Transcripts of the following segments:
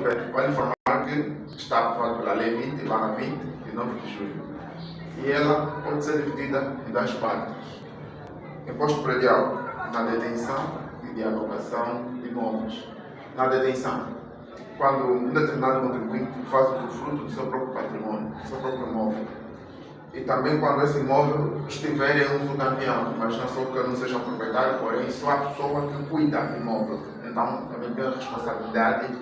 repete, vale informar que está aprovado pela Lei 20/20, de 9 de julho. E ela pode ser dividida em duas partes. Imposto predial na detenção e de alocação de imóveis. Na detenção, quando um determinado contribuinte faz o fruto do seu próprio patrimônio, do seu próprio imóvel. E também quando esse imóvel estiver em uso da União, mas não só que eu não seja proprietário, porém só a pessoa que cuida do imóvel. Então também tem a responsabilidade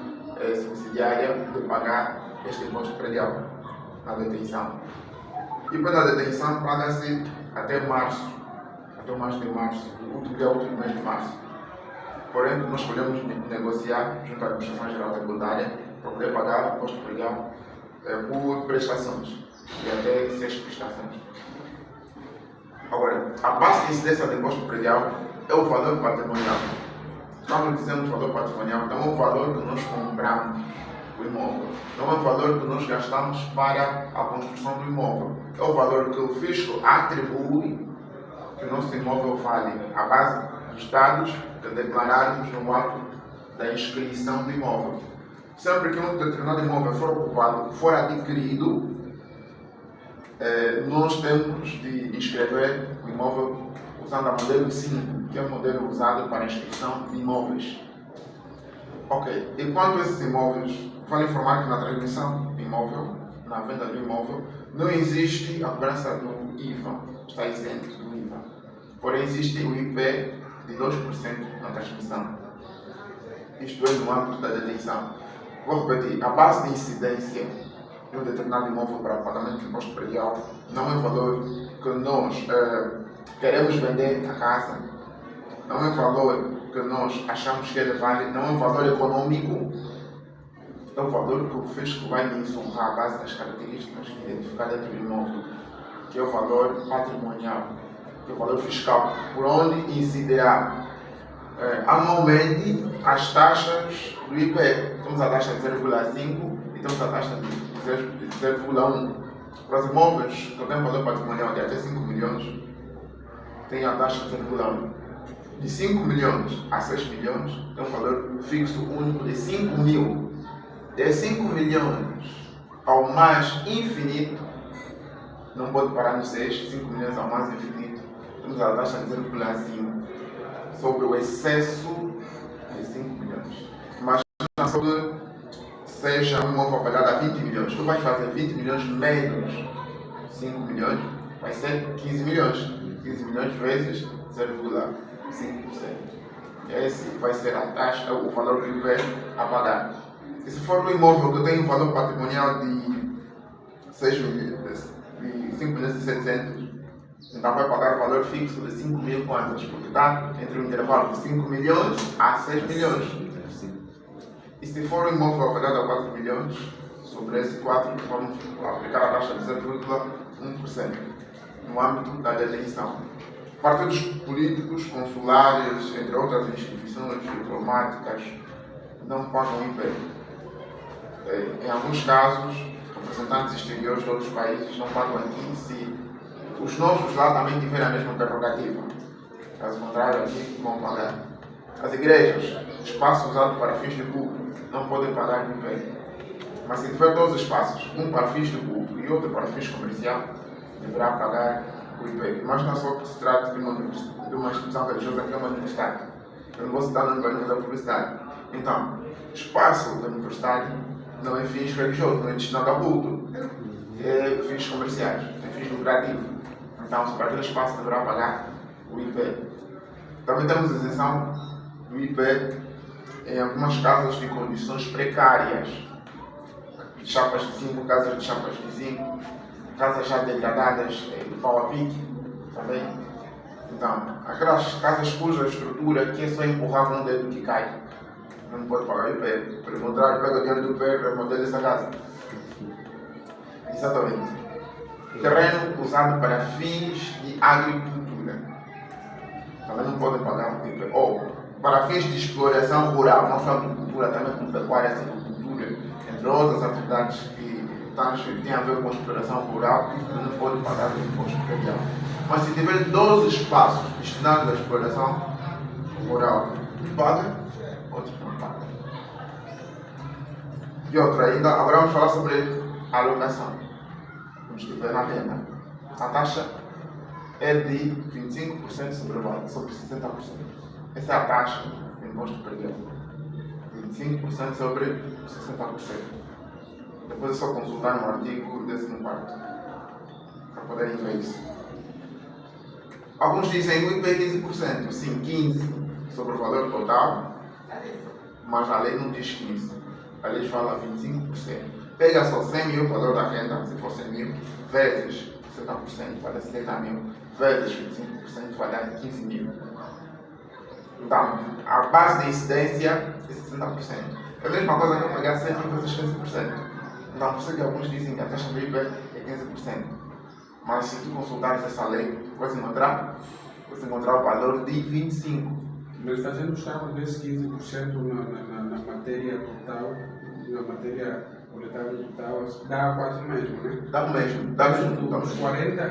subsidiária de pagar este imposto predial na detenção. E para a detenção paga-se até março de março, o último dia útil do mês de março. Porém, nós podemos negociar junto à Administração Geral Tributária para poder pagar o imposto predial por prestações e até 6 prestações. Agora, a base de incidência do imposto predial é o valor patrimonial. Quando dizemos valor patrimonial, não é o valor que nós compramos o imóvel, não é o valor que nós gastamos para a construção do imóvel, é o valor que o fisco atribui que o nosso imóvel vale, à base dos dados que declararmos no ato da inscrição do imóvel. Sempre que um determinado imóvel for ocupado, for adquirido, nós temos de inscrever o imóvel usando a modelo 5, que é o modelo usado para a inscrição de imóveis. Ok, enquanto esses imóveis, vale informar que na transmissão do imóvel, na venda do imóvel, não existe a cobrança do IVA, está isento do IVA. Porém, existe o IP de 2% na transmissão. Isto é no âmbito da detenção. Vou repetir, a base de incidência de um determinado imóvel para o pagamento do imposto predial não é o valor que nós queremos vender a casa, não é o valor que nós achamos que ele vale, não é um valor econômico, é o valor que o fisco vai nos honrar à base das características identificadas dentro do imóvel, que é o valor patrimonial, que é o valor fiscal, por onde incidirá anualmente as taxas do IP. Temos a taxa de 0,5 e temos a taxa de 0,1. Para os imóveis que têm valor patrimonial de até 5 milhões, tem a taxa de 0,1. De 5 milhões a 6 milhões, tem um valor fixo único de 5 mil. De 5 milhões ao mais infinito, não pode parar no 6, 5 milhões ao mais infinito, temos a taxa de 0,5 sobre o excesso de 5 milhões. Mas não sobre seja um imóvel avaliado a 20 milhões. Tu vais fazer 20 milhões menos 5 milhões, vai ser 15 milhões. 15 milhões vezes 0,5%. Esse vai ser a taxa, o valor que vai a pagar. E se for um imóvel que tem um valor patrimonial de 6 milhões, de 5 milhões e 700, então vai pagar o valor fixo de 5 mil quantas? Porque está entre o intervalo de 5 milhões a 6 milhões. E se for um imóvel avaliado a 4 milhões, sobre esse 4 vamos aplicar a taxa de 0,1% no âmbito da detenção. Partidos políticos, consulares, entre outras instituições diplomáticas, não pagam IP. Em alguns casos, representantes exteriores de outros países não pagam aqui se os nossos lá também tiverem a mesma prerrogativa. Caso contrário, aqui vão pagar. As igrejas, espaço usado para fins de culto, não podem pagar IP. Mas se tiver dois espaços, um para fins de culto e outro para fins comercial, deverá pagar o IP. Mas não é só que se trata de uma instituição religiosa que é uma universidade. Eu não vou citar nome para não fazer publicidade. Então, espaço da universidade não é fins religiosos, não é destinado a culto. É fins comerciais, é fins lucrativos. Então, para aquele espaço deverá pagar o IP. Também temos isenção do IP em algumas casas de condições precárias. Chapas de zinco, casas de chapas de zinco, casas já degradadas de pau a pique também. Então, aquelas casas cuja estrutura que é só empurrar com um dedo que cai, não pode pagar o IP. Pelo contrário, pega o dinheiro do IP e remodela essa casa. Exatamente. Terreno usado para fins de agricultura, também não podem pagar o IP. Ou para fins de exploração rural, não só agricultura, também com pecuária, silvicultura, entre outras atividades que têm a ver com exploração rural, não pode pagar o imposto predial. Mas se tiver 12 espaços destinados à exploração rural, paga, outros não pagam. E outra ainda, agora vamos falar sobre a alocação. Como estiver na venda. A taxa é de 25% sobre 60%. Essa é a taxa do imposto predial. 25% sobre 60%. Depois é só consultar no artigo 14º para poderem ver isso. Alguns dizem no IP 15%, sim, 15% sobre o valor total, mas a lei não diz 15%. A lei fala 25%. Pega só 100 mil o valor da renda, se for 100 mil, vezes 60%, vai dar 70 mil, vezes 25%, vai dar 15 mil. Então, a base de incidência é 60%. É a mesma coisa que eu pagar 100 mil vezes 15%. Então, por isso que alguns dizem que a taxa do IVA é 15%. Mas se tu consultares essa lei, vais encontrar o valor de 25%. Mas fazendo os cálculos desse 15% na matéria total, na matéria coletável total, dá quase o mesmo, né? Dá o mesmo.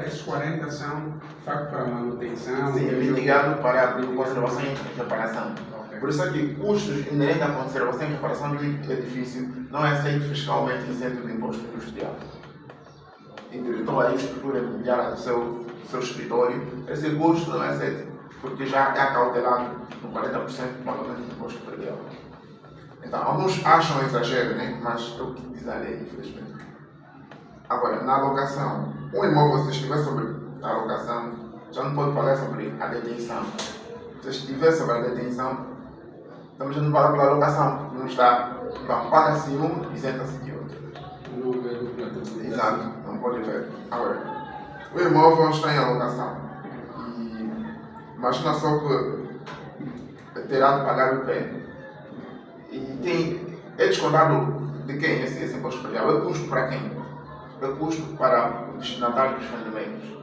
Esses 40 são de facto para manutenção. Sim, é mitigado para a conservação e reparação. Okay. Por isso é que custos inerentes à conservação e reparação do edifício não é aceito fiscalmente isento do imposto industrial. Então, a estrutura imobiliária do seu escritório, esse custo não é aceito, porque já é acautelado no 40% do pagamento do imposto predial. Então, alguns acham exagero, né? Mas é o que diz a lei, infelizmente. Agora, na alocação, um imóvel, se estiver sobre a alocação, já não pode pagar sobre a detenção. Se estiver sobre a detenção, também já não paga pela alocação, porque não está. Então, paga-se um e isenta-se de outro. Exato, não pode ver. Agora, o imóvel está em alocação. E imagina só que terá de pagar o IPI. E é descontado de quem esse imposto predial? É custo para quem? É custo para o destinatário dos rendimentos,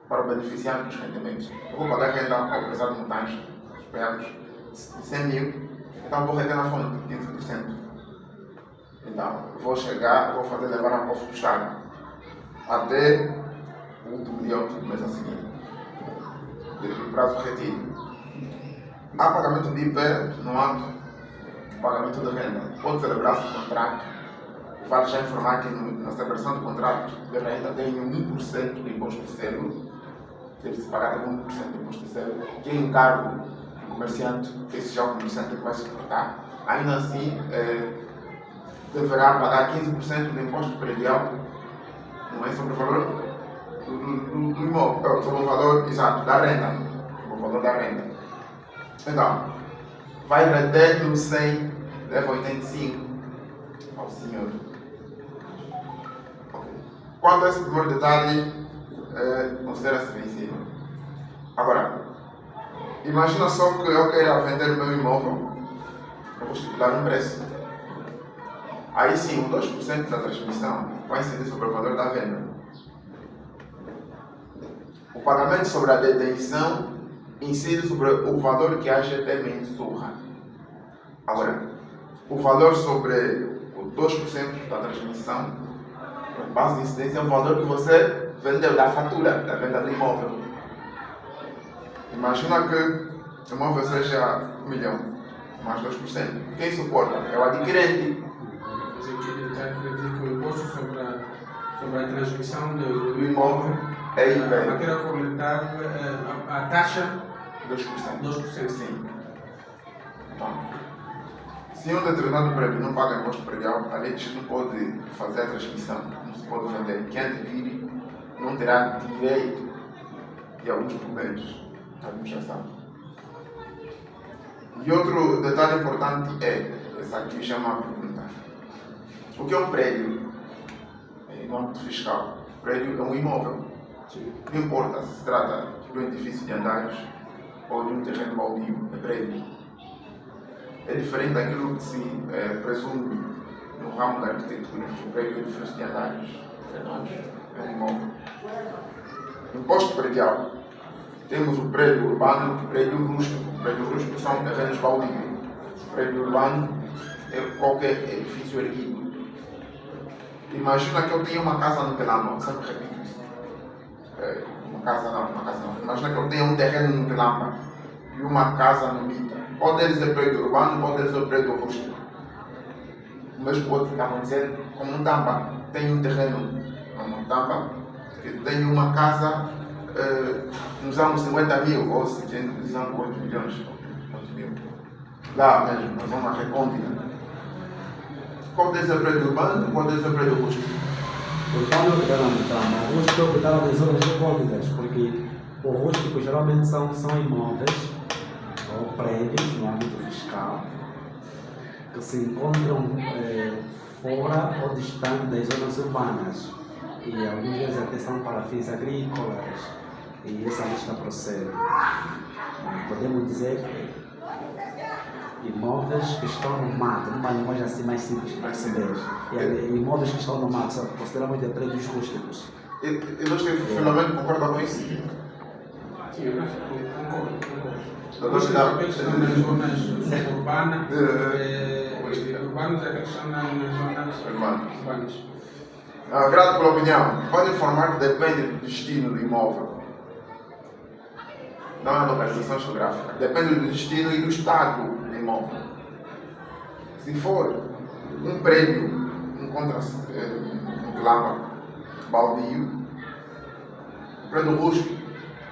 para o beneficiário dos rendimentos. Eu vou pagar renda ao empresário de montanha, esperamos, de 100 mil, então vou reter na fonte 15%. Então, vou fazer levar a cofre do Estado até o último dia do mês a seguir, do prazo retido. Há pagamento de IPI no ato pagamento de renda. Pode celebrar-se o contrato. Vale já informar que na celebração do contrato de renda tem 1% do imposto de selo. Deve-se pagar até 1% do imposto de selo, que é encargo do comerciante, esse já é o comerciante que vai suportar. Ainda assim, deverá pagar 15% do imposto predial, não é sobre o valor do imóvel, sobre o valor exato da renda. Sobre o valor da renda. Então, vai reter no 100, leva 85 ao senhor. Okay. Quanto a esse primeiro detalhe, considera-se vencido. Agora, imagina só que eu queira vender o meu imóvel, eu vou estipular um preço. Aí sim, o 2% da transmissão vai incidir sobre o valor da venda. O pagamento sobre a detenção incide sobre o valor que a AGT mensurra. Agora, o valor sobre o 2% da transmissão, a base de incidência, é o valor que você vendeu da fatura, da venda do imóvel. Imagina que o imóvel seja 1 milhão, mais 2%. Quem suporta? É o adquirente. O imposto sobre a transmissão do imóvel é IPI. A matéria coletável, a taxa 2%. Sim. Então, se um determinado prédio não paga imposto predial, a lei diz que não pode fazer a transmissão, não se pode vender. Quem adquire não terá direito de alguns documentos da administração. E outro detalhe importante essa aqui chama a pergunta. O que é um prédio? No âmbito fiscal, o prédio é um imóvel. Não importa se trata de um edifício de andares ou de um terreno baldio, é prédio. É diferente daquilo que se presume no ramo da arquitetura. O prédio é edifício de andares, é um imóvel. Imposto predial. Temos o prédio urbano e o prédio rústico. O prédio rústico são terrenos baldios. O prédio urbano é qualquer edifício erguido. Imagina que eu tenha uma casa no Telamba, sempre repito isso. Uma casa não. Imagina que eu tenha um terreno no Telamba e uma casa no Mita. Qual deles é prédio urbano, qual deles é prédio rústico? O mesmo pode acontecer com Mutamba. Tem um terreno na Mutamba que tem uma casa nos anos 50 mil, ou se nos anos 8 milhões. 8 mil. Lá mesmo, na zona recôndita. Qual é o prédio urbano, qual é o prédio rústico? Urbano que está na Mutamba, o rústico que está nas zonas recônditas, porque o rústico geralmente são imóveis ou prédios no âmbito fiscal que se encontram fora ou distante das zonas urbanas e algumas vezes até são para fins agrícolas e essa lista procede. Podemos dizer imóveis que estão no mato, numa linguagem assim mais simples de perceber. Imóveis que estão no mato são considerados de prédios rústicos. E você, Filomeno, concorda com isso? Sim, eu concordo. Doutor Os Cidade? aqueles que estão nas zonas suburbanas, urbanos é aqueles que estão nas zonas urbanas. Grato pela opinião. Pode informar que depende do destino do imóvel. Não é a localização geográfica. Depende do destino e do estado do imóvel. Se for um prédio, encontra-se um lama baldio, prédio rústico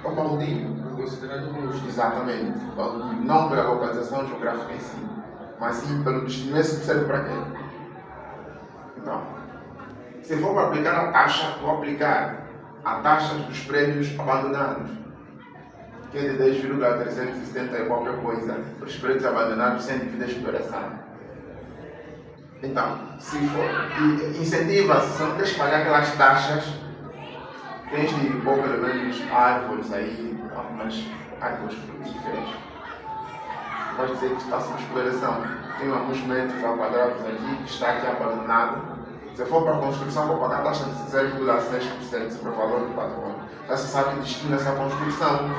é um baldio. Considerado rústico. Exatamente. Baldio. Não pela localização geográfica em si, mas sim pelo destino. Esse serve para quê? Então, se for para aplicar a taxa, vou aplicar a taxa dos prédios abandonados, que é de 10,370 e qualquer coisa, os prédios abandonados sem devida exploração. Então, se for, incentiva-se, se não queres pagar aquelas taxas, tens de pôr pelo menos árvores aí, algumas árvores frutíferas. Vais dizer que está sob exploração. Tem alguns metros ao quadrado aqui, que está aqui abandonado. Se for para a construção, vou pagar a taxa de 0,6% sobre o valor do patrimônio. Já se sabe que destina-se à construção.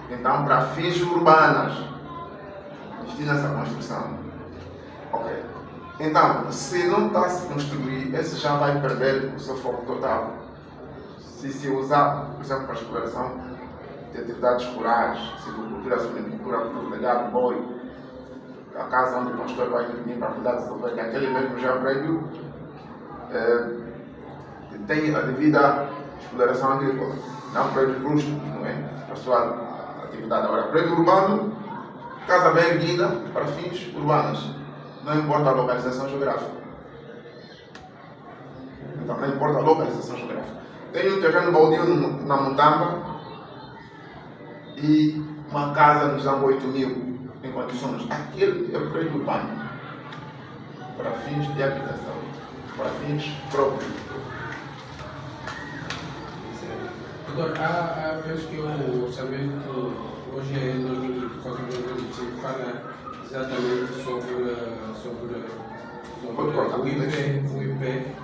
Então, para fins urbanas, destina-se à construção. Ok. Então, se não está a se construir, esse já vai perder o seu foco total. Se usar, por exemplo, para a exploração de atividades rurais, silvicultura, suinicultura, cultura de gado, boi, a casa onde o pastor vai dormir para cuidar das ovelhas, aquele mesmo já prédio tem a devida exploração agrícola, não prédio rústico, não é? A sua atividade. Agora, prédio urbano, casa bem erguida para fins urbanos, não importa a localização geográfica. Então, não importa a localização geográfica. Tem um terreno baldio na Mutamba e uma casa nos anos 8 mil em condições. Aquele é o prédio urbano para fins de habitação, para fins próprios. Agora, penso que o orçamento hoje é em 2025 fala exatamente sobre Pode cortar. o IP